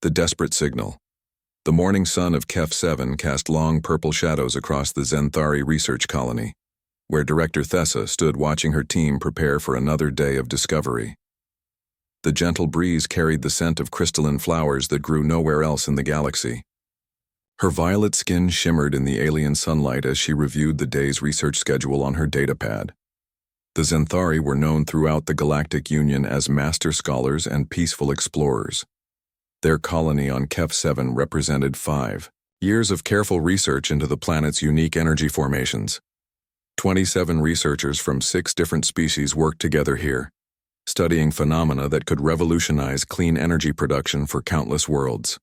The desperate signal. The morning sun of HFY cast long purple shadows across the Xanthari research colony, where Director Thessa stood watching her team prepare for another day of discovery. The gentle breeze carried the scent of crystalline flowers that grew nowhere else in the galaxy. Her violet skin shimmered in the alien sunlight as she reviewed the day's research schedule on her datapad. The Xanthari were known throughout the Galactic Union as master scholars and peaceful explorers. Their colony on HFY represented 5 years of careful research into the planet's unique energy formations. 27 researchers from 6 different species worked together here, studying phenomena that could revolutionize clean energy production for countless worlds.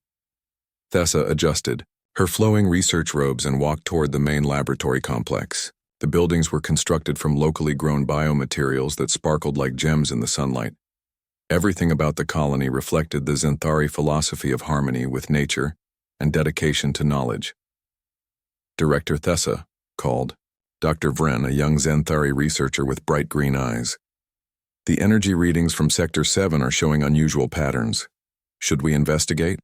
Thessa adjusted her flowing research robes and walked toward the main laboratory complex. The buildings were constructed from locally grown biomaterials that sparkled like gems in the sunlight. Everything about the colony reflected the Xanthari philosophy of harmony with nature and dedication to knowledge. Director Thessa called Dr. Vren, a young Xanthari researcher with bright green eyes. The energy readings from Sector 7 are showing unusual patterns. Should we investigate?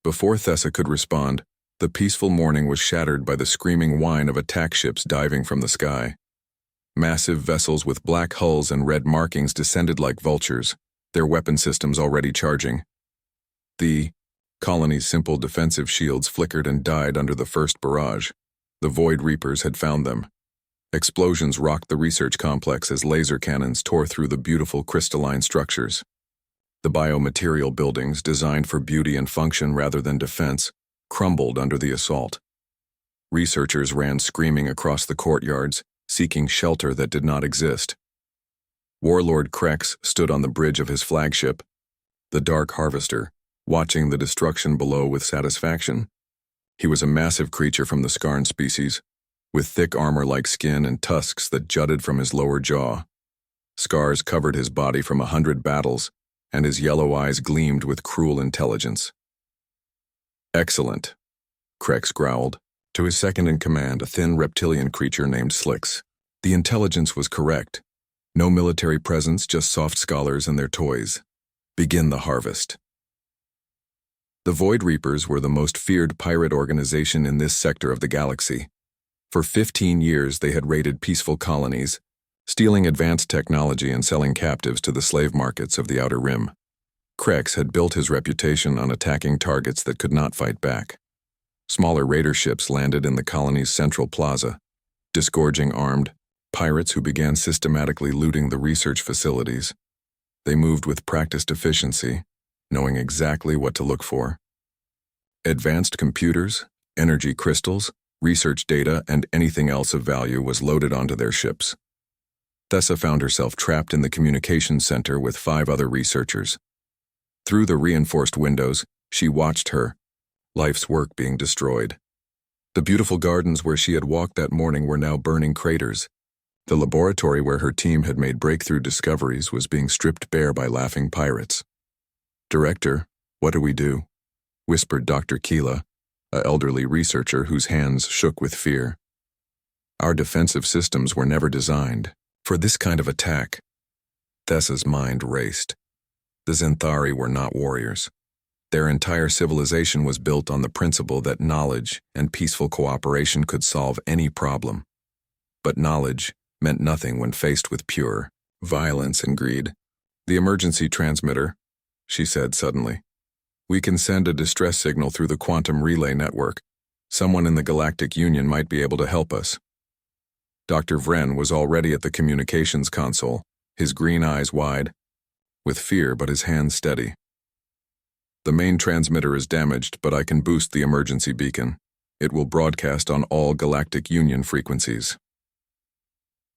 Before Thessa could respond, the peaceful morning was shattered by the screaming whine of attack ships diving from the sky. Massive vessels with black hulls and red markings descended like vultures, their weapon systems already charging. The colony's simple defensive shields flickered and died under the first barrage. The Void Reapers had found them. Explosions rocked the research complex as laser cannons tore through the beautiful crystalline structures. The biomaterial buildings, designed for beauty and function rather than defense, crumbled under the assault. Researchers ran screaming across the courtyards, seeking shelter that did not exist. Warlord Krex stood on the bridge of his flagship, the Dark Harvester, watching the destruction below with satisfaction. He was a massive creature from the Skarn species, with thick armor-like skin and tusks that jutted from his lower jaw. Scars covered his body from 100 battles, and his yellow eyes gleamed with cruel intelligence. "Excellent," Krex growled. To his second-in-command, a thin reptilian creature named Slix. The intelligence was correct. No military presence, just soft scholars and their toys. Begin the harvest. The Void Reapers were the most feared pirate organization in this sector of the galaxy. For 15 years, they had raided peaceful colonies, stealing advanced technology and selling captives to the slave markets of the Outer Rim. Krex had built his reputation on attacking targets that could not fight back. Smaller raider ships landed in the colony's central plaza, disgorging armed pirates who began systematically looting the research facilities. They moved with practiced efficiency, knowing exactly what to look for. Advanced computers, energy crystals, research data, and anything else of value was loaded onto their ships. Thessa found herself trapped in the communications center with 5 other researchers. Through the reinforced windows, she watched her life's work being destroyed. The beautiful gardens where she had walked that morning were now burning craters. The laboratory where her team had made breakthrough discoveries was being stripped bare by laughing pirates. "Director, what do we do?" whispered Dr. Keela, an elderly researcher whose hands shook with fear. "Our defensive systems were never designed for this kind of attack." Thessa's mind raced. The Xanthari were not warriors. Their entire civilization was built on the principle that knowledge and peaceful cooperation could solve any problem. But knowledge meant nothing when faced with pure violence and greed. "The emergency transmitter," she said suddenly. "We can send a distress signal through the quantum relay network. Someone in the Galactic Union might be able to help us." Dr. Vren was already at the communications console, his green eyes wide, with fear but his hands steady. "The main transmitter is damaged, but I can boost the emergency beacon. It will broadcast on all Galactic Union frequencies."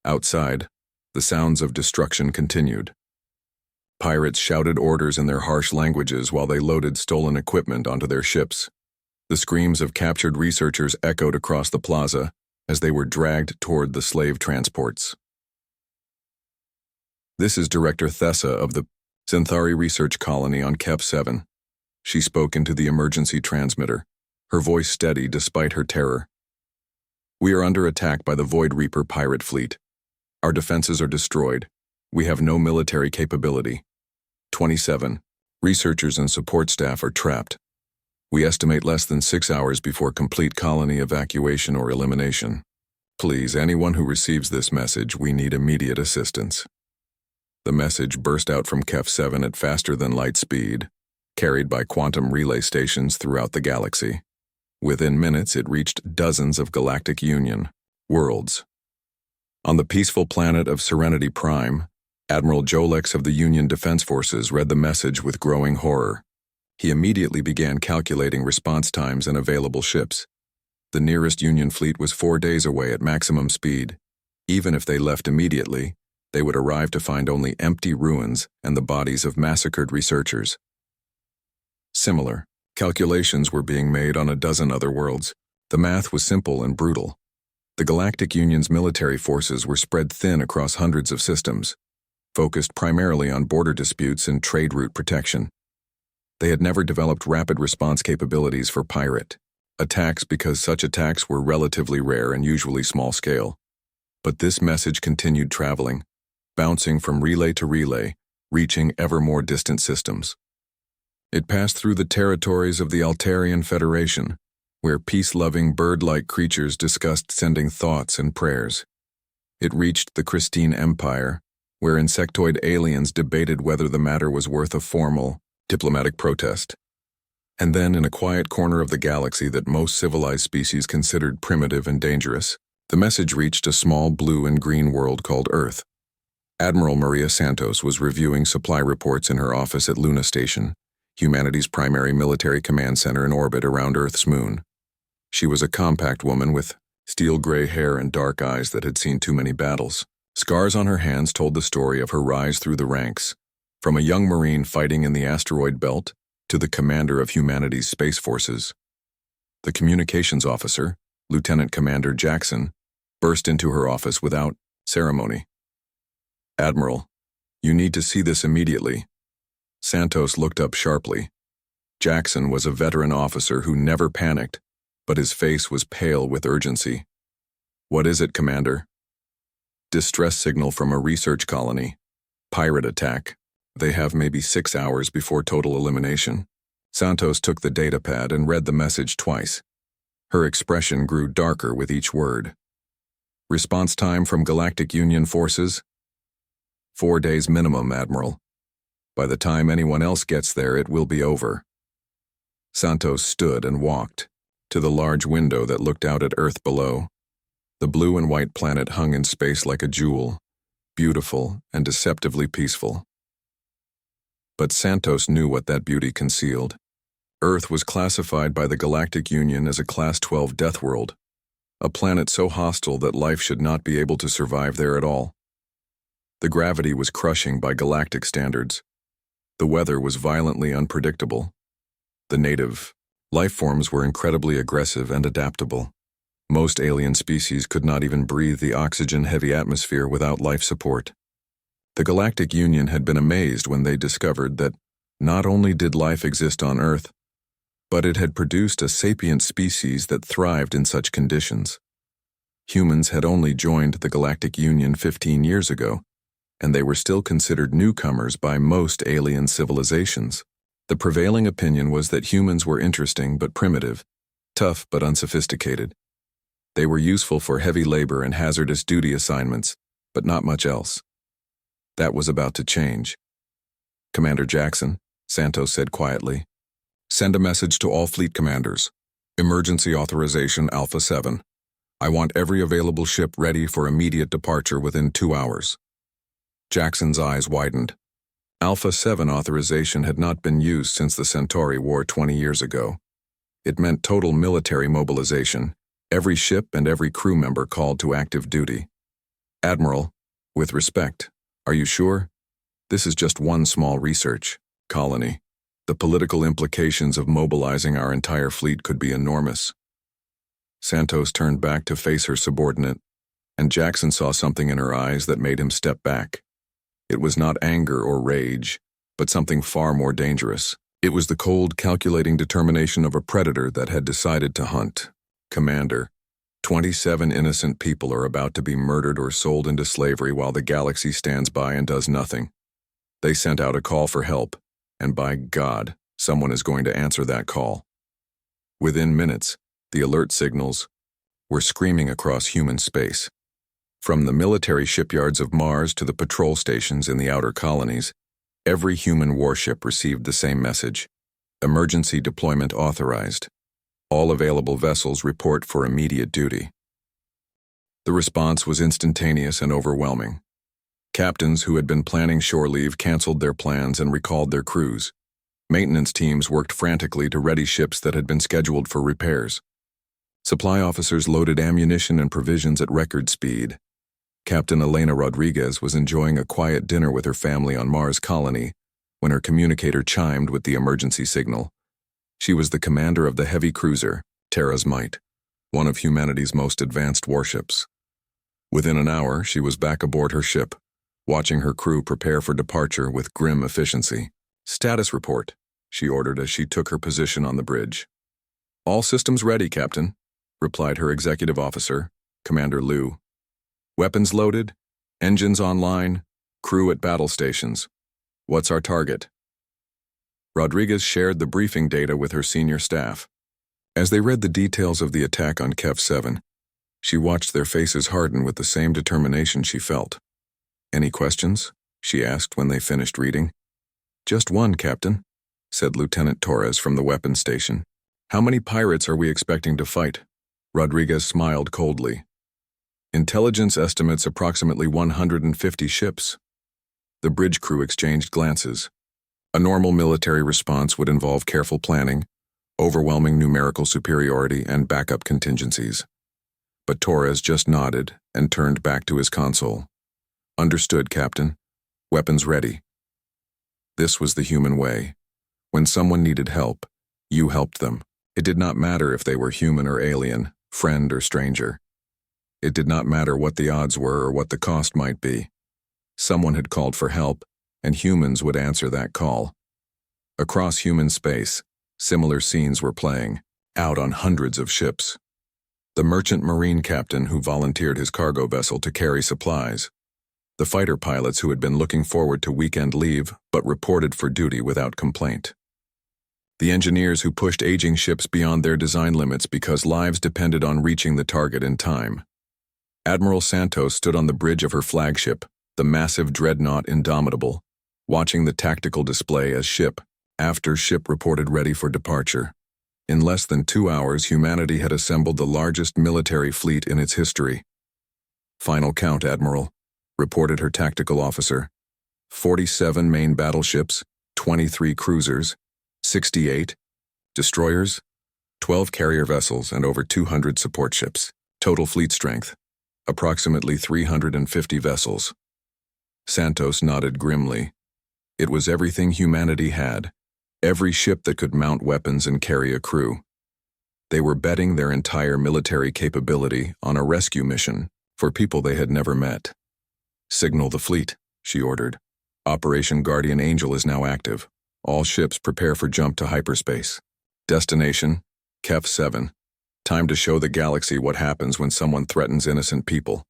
Outside, the sounds of destruction continued. Pirates shouted orders in their harsh languages while they loaded stolen equipment onto their ships. The screams of captured researchers echoed across the plaza as they were dragged toward the slave transports. "This is Director Thessa of the Xanthari Research Colony on HFY. She spoke into the emergency transmitter, her voice steady despite her terror. "We are under attack by the Void Reaper pirate fleet. Our defenses are destroyed. We have no military capability. 27. Researchers and support staff are trapped. We estimate less than 6 hours before complete colony evacuation or elimination. Please, anyone who receives this message, we need immediate assistance." The message burst out from KEF-7 at faster-than-light speed, carried by quantum relay stations throughout the galaxy. Within minutes, it reached dozens of Galactic Union worlds. On the peaceful planet of Serenity Prime, Admiral Jolex of the Union Defense Forces read the message with growing horror. He immediately began calculating response times and available ships. The nearest Union fleet was 4 days away at maximum speed. Even if they left immediately, they would arrive to find only empty ruins and the bodies of massacred researchers. Similar calculations were being made on a dozen other worlds. The math was simple and brutal. The Galactic Union's military forces were spread thin across hundreds of systems, focused primarily on border disputes and trade route protection. They had never developed rapid response capabilities for pirate attacks because such attacks were relatively rare and usually small scale. But this message continued traveling, bouncing from relay to relay, reaching ever more distant systems. It passed through the territories of the Altarian Federation, where peace-loving bird-like creatures discussed sending thoughts and prayers. It reached the Christine Empire, where insectoid aliens debated whether the matter was worth a formal, diplomatic protest. And then, in a quiet corner of the galaxy that most civilized species considered primitive and dangerous, the message reached a small blue and green world called Earth. Admiral Maria Santos was reviewing supply reports in her office at Luna Station, humanity's primary military command center in orbit around Earth's moon. She was a compact woman with steel-gray hair and dark eyes that had seen too many battles. Scars on her hands told the story of her rise through the ranks, from a young Marine fighting in the asteroid belt to the commander of humanity's space forces. The communications officer, Lieutenant Commander Jackson, burst into her office without ceremony. "Admiral, you need to see this immediately." Santos looked up sharply. Jackson was a veteran officer who never panicked, but his face was pale with urgency. "What is it, Commander?" "Distress signal from a research colony. Pirate attack. They have maybe 6 hours before total elimination." Santos took the datapad and read the message twice. Her expression grew darker with each word. "Response time from Galactic Union forces?" 4 days minimum, Admiral. By the time anyone else gets there, it will be over." Santos stood and walked to the large window that looked out at Earth below. The blue and white planet hung in space like a jewel, beautiful and deceptively peaceful. But Santos knew what that beauty concealed. Earth was classified by the Galactic Union as a Class 12 death world, a planet so hostile that life should not be able to survive there at all. The gravity was crushing by galactic standards. The weather was violently unpredictable. The native life forms were incredibly aggressive and adaptable. Most alien species could not even breathe the oxygen-heavy atmosphere without life support. The Galactic Union had been amazed when they discovered that not only did life exist on Earth, but it had produced a sapient species that thrived in such conditions. Humans had only joined the Galactic Union 15 years ago, and they were still considered newcomers by most alien civilizations. The prevailing opinion was that humans were interesting but primitive, tough but unsophisticated. They were useful for heavy labor and hazardous duty assignments, but not much else. That was about to change. "Commander Jackson," Santos said quietly, "send a message to all fleet commanders. Emergency authorization Alpha 7. I want every available ship ready for immediate departure within 2 hours." Jackson's eyes widened. Alpha 7 authorization had not been used since the Centauri War 20 years ago. It meant total military mobilization, every ship and every crew member called to active duty. "Admiral, with respect, are you sure? This is just one small research colony. The political implications of mobilizing our entire fleet could be enormous." Santos turned back to face her subordinate, and Jackson saw something in her eyes that made him step back. It was not anger or rage, but something far more dangerous. It was the cold, calculating determination of a predator that had decided to hunt. "Commander, 27 innocent people are about to be murdered or sold into slavery while the galaxy stands by and does nothing." They sent out a call for help. and by God, someone is going to answer that call. Within minutes, the alert signals were screaming across human space. From the military shipyards of Mars to the patrol stations in the outer colonies, every human warship received the same message: emergency deployment authorized. All available vessels report for immediate duty. The response was instantaneous and overwhelming. Captains who had been planning shore leave canceled their plans and recalled their crews. Maintenance teams worked frantically to ready ships that had been scheduled for repairs. Supply officers loaded ammunition and provisions at record speed. Captain Elena Rodriguez was enjoying a quiet dinner with her family on Mars Colony when her communicator chimed with the emergency signal. She was the commander of the heavy cruiser, Terra's Might, one of humanity's most advanced warships. Within an hour, she was back aboard her ship, watching her crew prepare for departure with grim efficiency. "Status report," she ordered as she took her position on the bridge. "All systems ready, Captain," replied her executive officer, Commander Liu. "Weapons loaded, engines online, crew at battle stations. What's our target?" Rodriguez shared the briefing data with her senior staff. As they read the details of the attack on KEF-7, she watched their faces harden with the same determination she felt. "Any questions?" she asked when they finished reading. "Just one, Captain," said Lieutenant Torres from the weapons station. "How many pirates are we expecting to fight?" Rodriguez smiled coldly. "Intelligence estimates approximately 150 ships." The bridge crew exchanged glances. A normal military response would involve careful planning, overwhelming numerical superiority, and backup contingencies. But Torres just nodded and turned back to his console. "Understood, Captain. Weapons ready." This was the human way. When someone needed help, you helped them. It did not matter if they were human or alien, friend or stranger. It did not matter what the odds were or what the cost might be. Someone had called for help, and humans would answer that call. Across human space, similar scenes were playing, out on hundreds of ships. The merchant marine captain who volunteered his cargo vessel to carry supplies. The fighter pilots who had been looking forward to weekend leave but reported for duty without complaint. The engineers who pushed aging ships beyond their design limits because lives depended on reaching the target in time. Admiral Santos stood on the bridge of her flagship, the massive dreadnought Indomitable, watching the tactical display as ship after ship reported ready for departure. In less than 2 hours, humanity had assembled the largest military fleet in its history. "Final count, Admiral," reported her tactical officer. 47 main battleships, 23 cruisers, 68 destroyers, 12 carrier vessels, and over 200 support ships. Total fleet strength, approximately 350 vessels. Santos nodded grimly. It was everything humanity had, every ship that could mount weapons and carry a crew. They were betting their entire military capability on a rescue mission for people they had never met. "Signal the fleet," she ordered. "Operation Guardian Angel is now active. All ships prepare for jump to hyperspace. Destination, KEF-7. Time to show the galaxy what happens when someone threatens innocent people."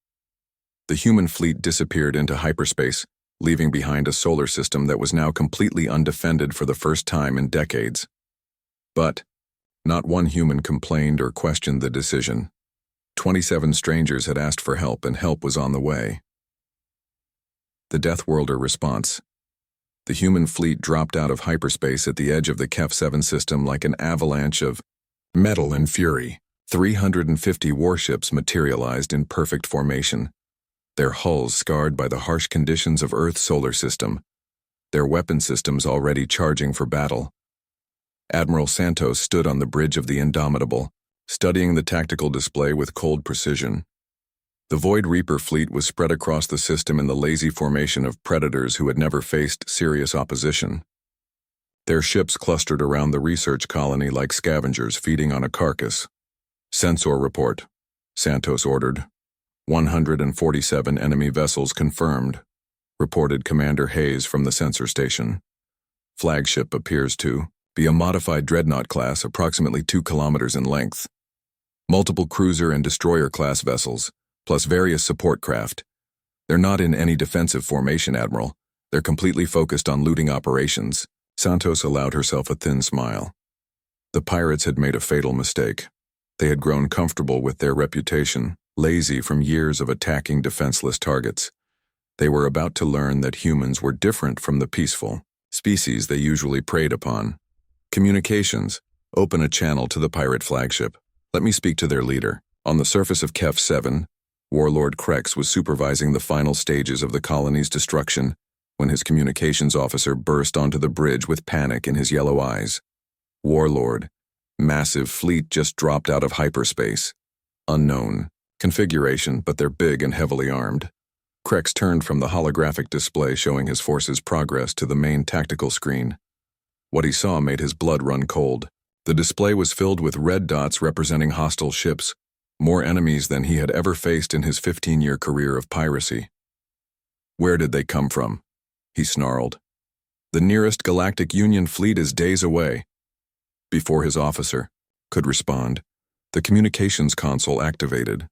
The human fleet disappeared into hyperspace, leaving behind a solar system that was now completely undefended for the first time in decades. But not one human complained or questioned the decision. 27 strangers had asked for help, and help was on the way. The Deathworlder response. The human fleet dropped out of hyperspace at the edge of the KEF-7 system like an avalanche of metal and fury. 350 warships materialized in perfect formation, their hulls scarred by the harsh conditions of Earth's solar system, their weapon systems already charging for battle. Admiral Santos stood on the bridge of the Indomitable, studying the tactical display with cold precision. The Void Reaper fleet was spread across the system in the lazy formation of predators who had never faced serious opposition. Their ships clustered around the research colony like scavengers feeding on a carcass. "Sensor report," Santos ordered. 147 enemy vessels confirmed, reported Commander Hayes from the sensor station. Flagship appears to be a modified dreadnought class approximately 2 kilometers in length. Multiple cruiser and destroyer class vessels, plus various support craft. They're not in any defensive formation, Admiral. They're completely focused on looting operations, Santos allowed herself a thin smile. The pirates had made a fatal mistake. They had grown comfortable with their reputation, lazy from years of attacking defenseless targets. They were about to learn that humans were different from the peaceful species they usually preyed upon. Communications. Open a channel to the pirate flagship. Let me speak to their leader. On the surface of HFY Warlord Krex was supervising the final stages of the colony's destruction when his communications officer burst onto the bridge with panic in his yellow eyes. Warlord. Massive fleet just dropped out of hyperspace. Unknown. Configuration, but they're big and heavily armed. Krex turned from the holographic display showing his force's progress to the main tactical screen. What he saw made his blood run cold. The display was filled with red dots representing hostile ships, more enemies than he had ever faced in his 15-year career of piracy. Where did they come from? He snarled. The nearest Galactic Union fleet is days away. Before his officer could respond, the communications console activated.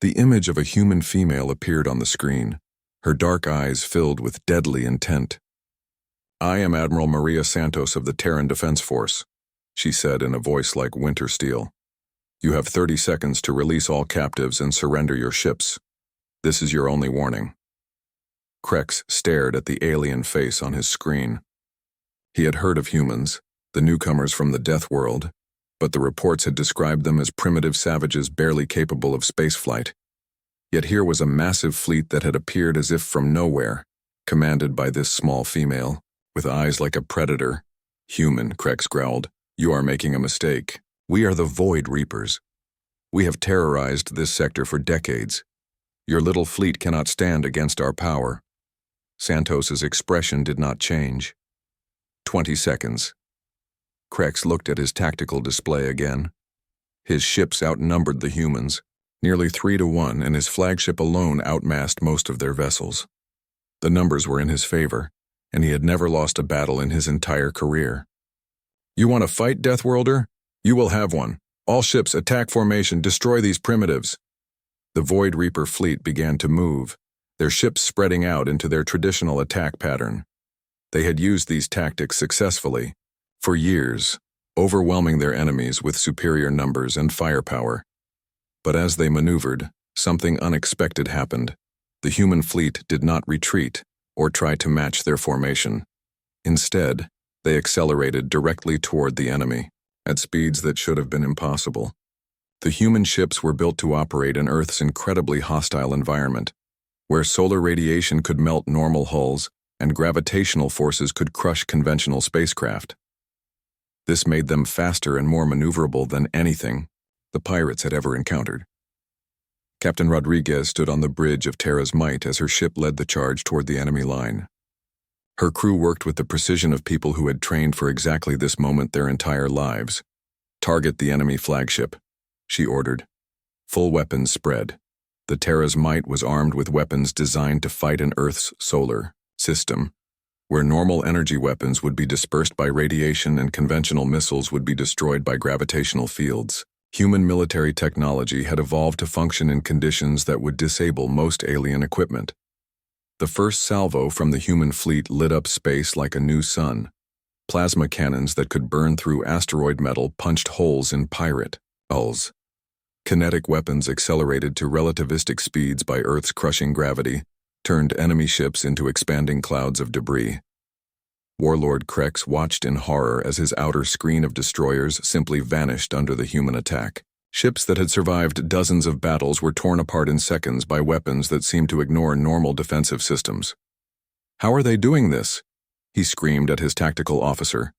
The image of a human female appeared on the screen, her dark eyes filled with deadly intent. I am Admiral Maria Santos of the Terran Defense Force, she said in a voice like winter steel. You have 30 seconds to release all captives and surrender your ships. This is your only warning. Krex stared at the alien face on his screen. He had heard of humans, the newcomers from the Deathworld, but the reports had described them as primitive savages barely capable of spaceflight. Yet here was a massive fleet that had appeared as if from nowhere, commanded by this small female, with eyes like a predator. Human, Krex growled. You are making a mistake. We are the Void Reapers. We have terrorized this sector for decades. Your little fleet cannot stand against our power. Santos's expression did not change. 20 seconds. Krex looked at his tactical display again. His ships outnumbered the humans, nearly 3-1, and his flagship alone outmassed most of their vessels. The numbers were in his favor, and he had never lost a battle in his entire career. You want to fight, Deathworlder? You will have one. All ships, attack formation, destroy these primitives. The Void Reaper fleet began to move, their ships spreading out into their traditional attack pattern. They had used these tactics successfully, for years, overwhelming their enemies with superior numbers and firepower. But as they maneuvered, something unexpected happened. The human fleet did not retreat or try to match their formation. Instead, they accelerated directly toward the enemy, at speeds that should have been impossible. The human ships were built to operate in Earth's incredibly hostile environment, where solar radiation could melt normal hulls and gravitational forces could crush conventional spacecraft. This made them faster and more maneuverable than anything the pirates had ever encountered. Captain Rodriguez stood on the bridge of Terra's Might as her ship led the charge toward the enemy line. Her crew worked with the precision of people who had trained for exactly this moment their entire lives. Target the enemy flagship, she ordered. Full weapons spread. The Terra's Might was armed with weapons designed to fight in Earth's solar system, where normal energy weapons would be dispersed by radiation and conventional missiles would be destroyed by gravitational fields. Human military technology had evolved to function in conditions that would disable most alien equipment. The first salvo from the human fleet lit up space like a new sun. Plasma cannons that could burn through asteroid metal punched holes in pirate hulls. Kinetic weapons accelerated to relativistic speeds by Earth's crushing gravity turned enemy ships into expanding clouds of debris. Warlord Krex watched in horror as his outer screen of destroyers simply vanished under the human attack. Ships that had survived dozens of battles were torn apart in seconds by weapons that seemed to ignore normal defensive systems. How are they doing this? He screamed at his tactical officer.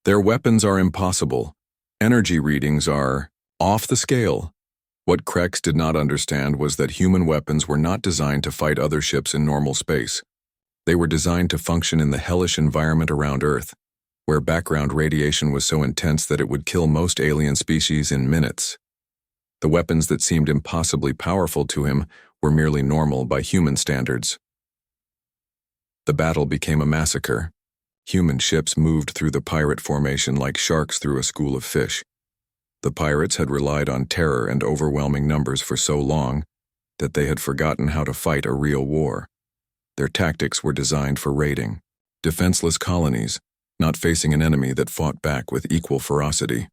Their weapons are impossible. Energy readings are off the scale. What Krex did not understand was that human weapons were not designed to fight other ships in normal space. They were designed to function in the hellish environment around Earth, where background radiation was so intense that it would kill most alien species in minutes. The weapons that seemed impossibly powerful to him were merely normal by human standards. The battle became a massacre. Human ships moved through the pirate formation like sharks through a school of fish. The pirates had relied on terror and overwhelming numbers for so long that they had forgotten how to fight a real war. Their tactics were designed for raiding defenseless colonies, not facing an enemy that fought back with equal ferocity.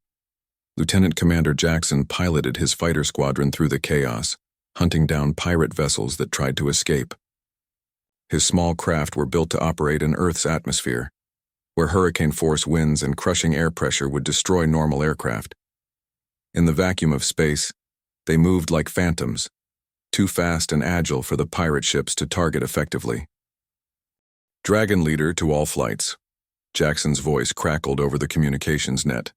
Lieutenant Commander Jackson piloted his fighter squadron through the chaos, hunting down pirate vessels that tried to escape. His small craft were built to operate in Earth's atmosphere, where hurricane-force winds and crushing air pressure would destroy normal aircraft. In the vacuum of space, they moved like phantoms, too fast and agile for the pirate ships to target effectively. Dragon Leader to all flights. Jackson's voice crackled over the communications net.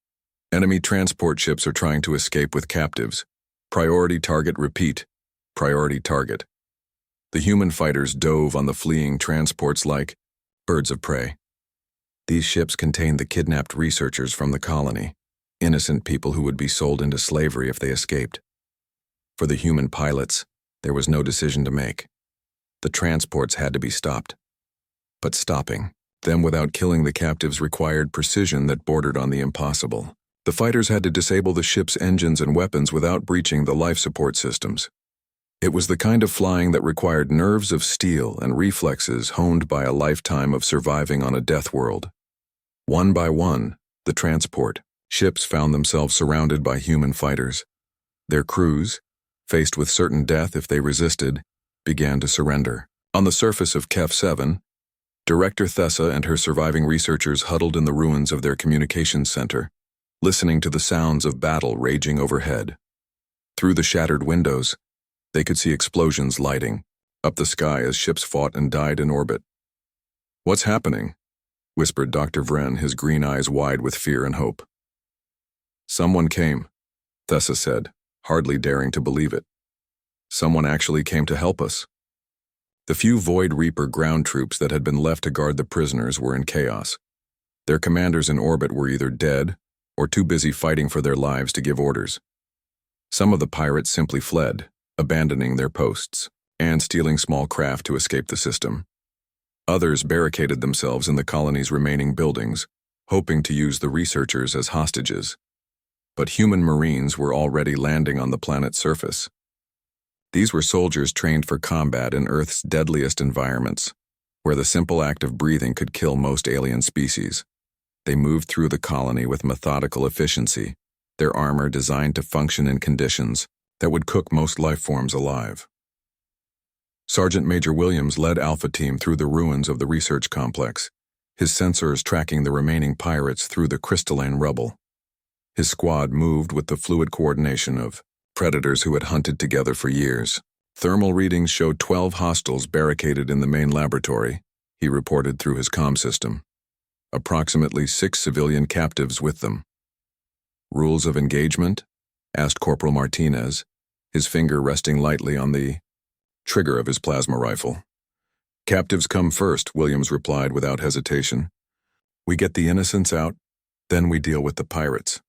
Enemy transport ships are trying to escape with captives. Priority target, repeat. Priority target. The human fighters dove on the fleeing transports like birds of prey. These ships contained the kidnapped researchers from the colony, innocent people who would be sold into slavery if they escaped. For the human pilots, there was no decision to make. The transports had to be stopped. But stopping them without killing the captives required precision that bordered on the impossible. The fighters had to disable the ship's engines and weapons without breaching the life support systems. It was the kind of flying that required nerves of steel and reflexes honed by a lifetime of surviving on a death world. One by one, the transport ships found themselves surrounded by human fighters. Their crews, faced with certain death if they resisted, began to surrender. On the surface of HFY, Director Thessa and her surviving researchers huddled in the ruins of their communications center, listening to the sounds of battle raging overhead. Through the shattered windows, they could see explosions lighting up the sky as ships fought and died in orbit. "What's happening?" whispered Dr. Vren, his green eyes wide with fear and hope. "Someone came," Thessa said, hardly daring to believe it. "Someone actually came to help us." The few Void Reaper ground troops that had been left to guard the prisoners were in chaos. Their commanders in orbit were either dead or too busy fighting for their lives to give orders. Some of the pirates simply fled, abandoning their posts and stealing small craft to escape the system. Others barricaded themselves in the colony's remaining buildings, hoping to use the researchers as hostages. But human Marines were already landing on the planet's surface. These were soldiers trained for combat in Earth's deadliest environments, where the simple act of breathing could kill most alien species. They moved through the colony with methodical efficiency, their armor designed to function in conditions that would cook most life forms alive. Sergeant Major Williams led Alpha Team through the ruins of the research complex, his sensors tracking the remaining pirates through the crystalline rubble. His squad moved with the fluid coordination of predators who had hunted together for years. Thermal readings showed 12 hostiles barricaded in the main laboratory, he reported through his comm system. Approximately 6 civilian captives with them. "Rules of engagement?" asked Corporal Martinez, his finger resting lightly on the trigger of his plasma rifle. "Captives come first," Williams replied without hesitation. "We get the innocents out, then we deal with the pirates."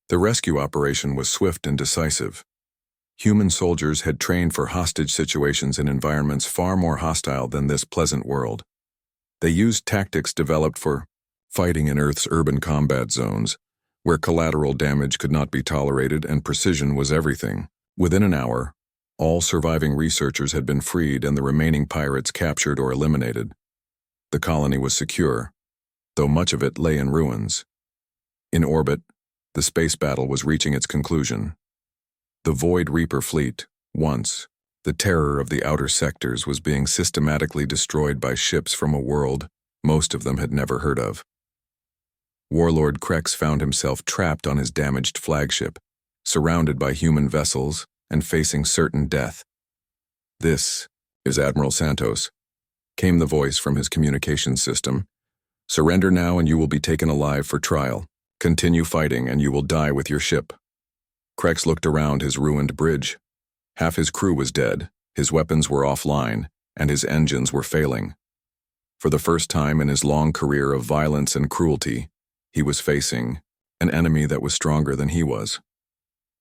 The rescue operation was swift and decisive. Human soldiers had trained for hostage situations in environments far more hostile than this pleasant world. They used tactics developed for fighting in Earth's urban combat zones, where collateral damage could not be tolerated and precision was everything. Within an hour, all surviving researchers had been freed and the remaining pirates captured or eliminated. The colony was secure, though much of it lay in ruins. In orbit, the space battle was reaching its conclusion. The Void Reaper fleet, once the terror of the outer sectors, was being systematically destroyed by ships from a world most of them had never heard of. Warlord Krex found himself trapped on his damaged flagship, surrounded by human vessels and facing certain death. "This is Admiral Santos," came the voice from his communications system. "Surrender now and you will be taken alive for trial. Continue fighting and you will die with your ship." Krex looked around his ruined bridge. Half his crew was dead, his weapons were offline, and his engines were failing. For the first time in his long career of violence and cruelty, he was facing an enemy that was stronger than he was.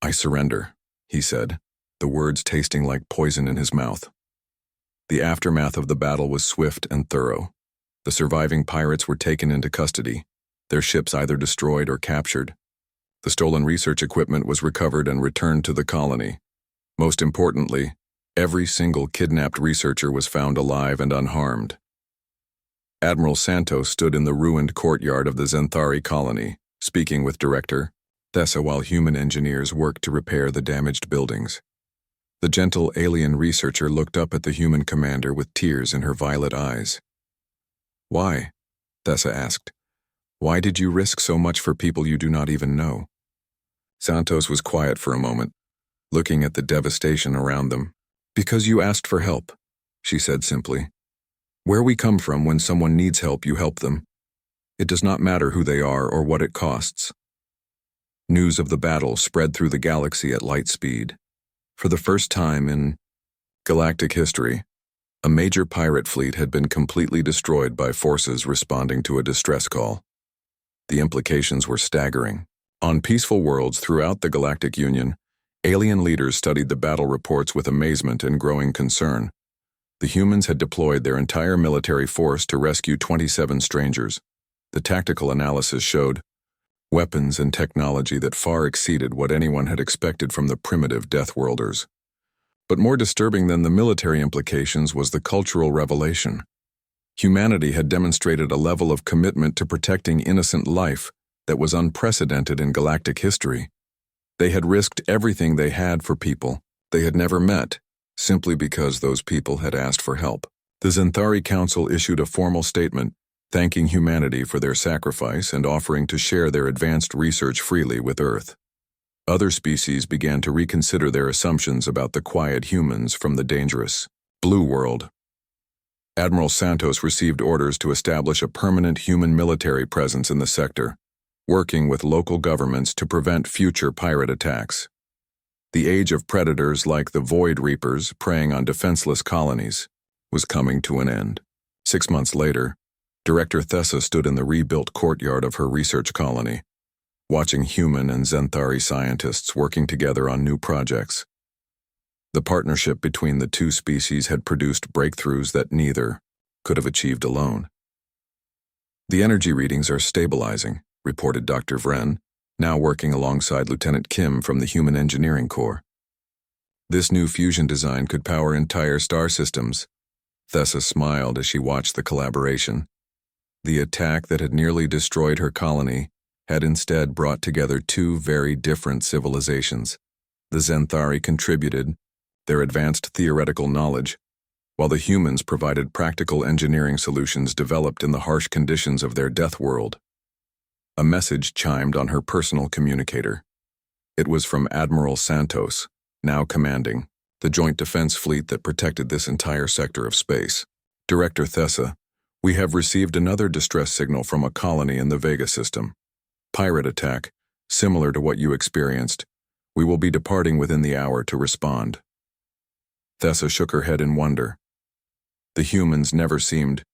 "I surrender," he said, the words tasting like poison in his mouth. The aftermath of the battle was swift and thorough. The surviving pirates were taken into custody, their ships either destroyed or captured. The stolen research equipment was recovered and returned to the colony. Most importantly, every single kidnapped researcher was found alive and unharmed. Admiral Santos stood in the ruined courtyard of the Zenthari colony, speaking with Director Thessa while human engineers worked to repair the damaged buildings. The gentle alien researcher looked up at the human commander with tears in her violet eyes. "Why?" Thessa asked. "Why did you risk so much for people you do not even know?" Santos was quiet for a moment, looking at the devastation around them. "Because you asked for help," she said simply. "Where we come from, when someone needs help, you help them. It does not matter who they are or what it costs." News of the battle spread through the galaxy at light speed. For the first time in galactic history, a major pirate fleet had been completely destroyed by forces responding to a distress call. The implications were staggering. On peaceful worlds throughout the Galactic Union, alien leaders studied the battle reports with amazement and growing concern. The humans had deployed their entire military force to rescue 27 strangers. The tactical analysis showed weapons and technology that far exceeded what anyone had expected from the primitive Deathworlders. But more disturbing than the military implications was the cultural revelation. Humanity had demonstrated a level of commitment to protecting innocent life that was unprecedented in galactic history. They had risked everything they had for people they had never met, simply because those people had asked for help. The Zenthari Council issued a formal statement thanking humanity for their sacrifice and offering to share their advanced research freely with Earth. Other species began to reconsider their assumptions about the quiet humans from the dangerous Blue World. Admiral Santos received orders to establish a permanent human military presence in the sector, working with local governments to prevent future pirate attacks. The age of predators like the Void Reapers preying on defenseless colonies was coming to an end. 6 months later, Director Thessa stood in the rebuilt courtyard of her research colony, watching human and Zenthari scientists working together on new projects. The partnership between the two species had produced breakthroughs that neither could have achieved alone. "The energy readings are stabilizing," reported Dr. Vren, now working alongside Lieutenant Kim from the Human Engineering Corps. "This new fusion design could power entire star systems." Thessa smiled as she watched the collaboration. The attack that had nearly destroyed her colony had instead brought together two very different civilizations. The Zenthari contributed their advanced theoretical knowledge, while the humans provided practical engineering solutions developed in the harsh conditions of their death world. A message chimed on her personal communicator. It was from Admiral Santos, now commanding the joint defense fleet that protected this entire sector of space. "Director Thessa, we have received another distress signal from a colony in the Vega system. Pirate attack, similar to what you experienced. We will be departing within the hour to respond." Thessa shook her head in wonder. The humans never seemed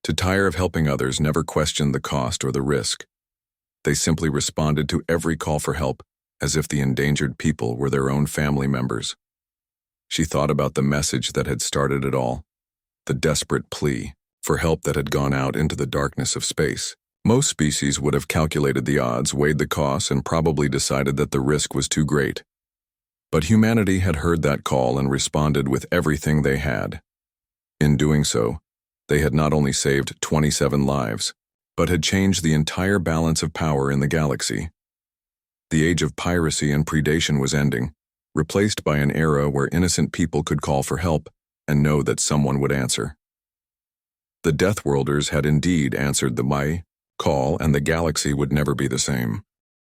to tire of helping others, never questioned the cost or the risk. They simply responded to every call for help as if the endangered people were their own family members. She thought about the message that had started it all, the desperate plea for help that had gone out into the darkness of space. Most species would have calculated the odds, weighed the costs, and probably decided that the risk was too great. But humanity had heard that call and responded with everything they had. In doing so, they had not only saved 27 lives, but had changed the entire balance of power in the galaxy. The age of piracy and predation was ending, replaced by an era where innocent people could call for help and know that someone would answer. The Deathworlders had indeed answered the call, and the galaxy would never be the same.